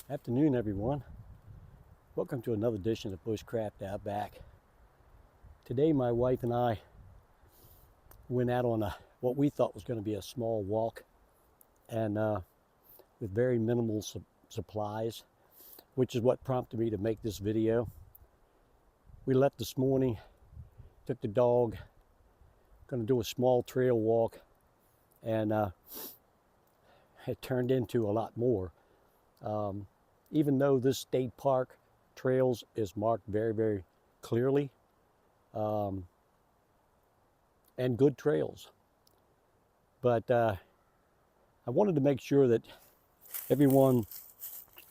Afternoon, everyone. Welcome to another edition of Bushcraft Outback. Today, my wife and I went out on what we thought was going to be a small walk, and with very minimal supplies, which is what prompted me to make this video. We left this morning, took the dog, going to do a small trail walk, and it turned into a lot more. Even though this state park trails is marked very, very clearly, and good trails. But I wanted to make sure that everyone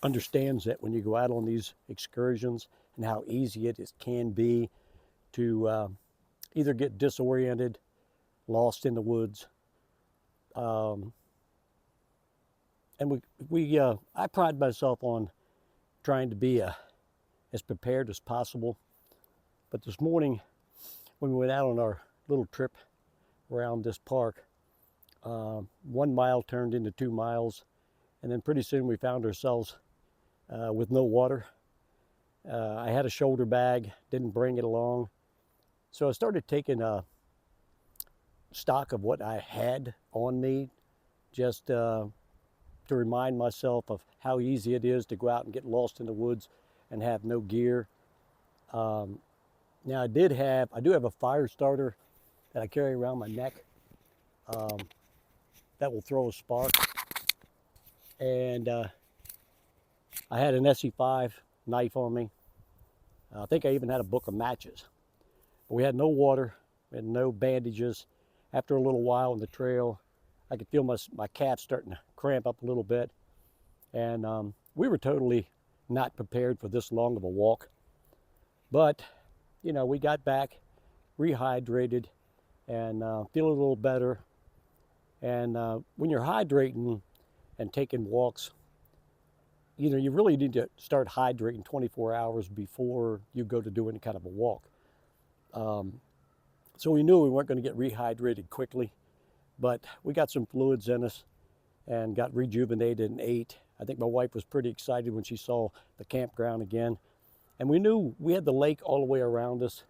understands that when you go out on these excursions and how easy it can be to either get disoriented, lost in the woods. And I pride myself on trying to be as prepared as possible. But this morning, when we went out on our little trip around this park, 1 mile turned into 2 miles, and then pretty soon we found ourselves with no water. I had a shoulder bag, didn't bring it along, so I started taking stock of what I had on me, just to remind myself of how easy it is to go out and get lost in the woods and have no gear. Now I do have a fire starter that I carry around my neck that will throw a spark. And I had an SE5 knife on me. I think I even had a book of matches. But we had no water, we had no bandages. After a little while on the trail, I could feel my calf starting to cramp up a little bit. And we were totally not prepared for this long of a walk. But, you know, we got back, rehydrated, and feeling a little better. And when you're hydrating and taking walks, you know, you really need to start hydrating 24 hours before you go to do any kind of a walk. So we knew we weren't going to get rehydrated quickly. But we got some fluids in us and got rejuvenated and ate. I think my wife was pretty excited when she saw the campground again. And we knew we had the lake all the way around us.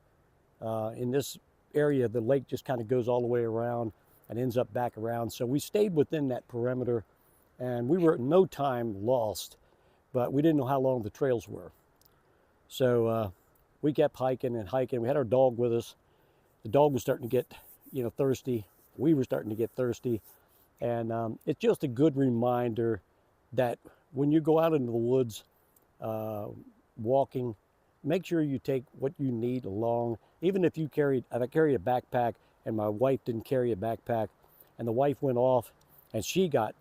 In this area, the lake just kind of goes all the way around and ends up back around. So we stayed within that perimeter, and we were at no time lost, but we didn't know how long the trails were. So we kept hiking and hiking. We had our dog with us. The dog was starting to get, you know, thirsty. We were starting to get thirsty, and it's just a good reminder that when you go out into the woods walking, make sure you take what you need along. Even if I carried a backpack and my wife didn't carry a backpack, and the wife went off and she got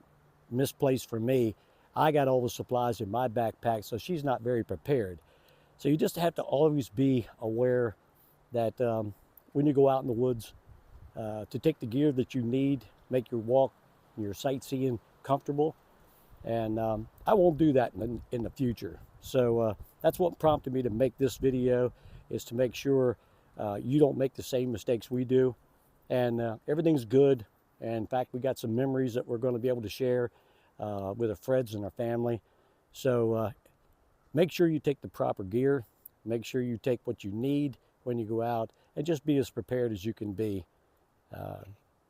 misplaced for me, I got all the supplies in my backpack, so she's not very prepared. So you just have to always be aware that when you go out in the woods, to take the gear that you need, make your walk, your sightseeing comfortable. And I won't do that in the future. So that's what prompted me to make this video, is to make sure you don't make the same mistakes we do. And everything's good. And in fact, we got some memories that we're going to be able to share with our friends and our family. So make sure you take the proper gear. Make sure you take what you need when you go out, and just be as prepared as you can be.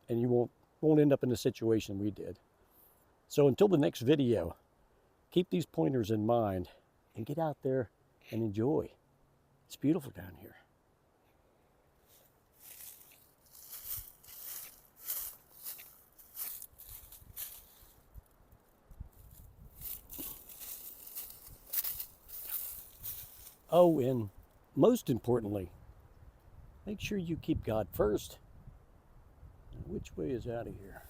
And you won't end up in the situation we did. So until the next video, keep these pointers in mind and get out there and enjoy. It's beautiful down here. Oh, and most importantly, make sure you keep God first. Which way is out of here?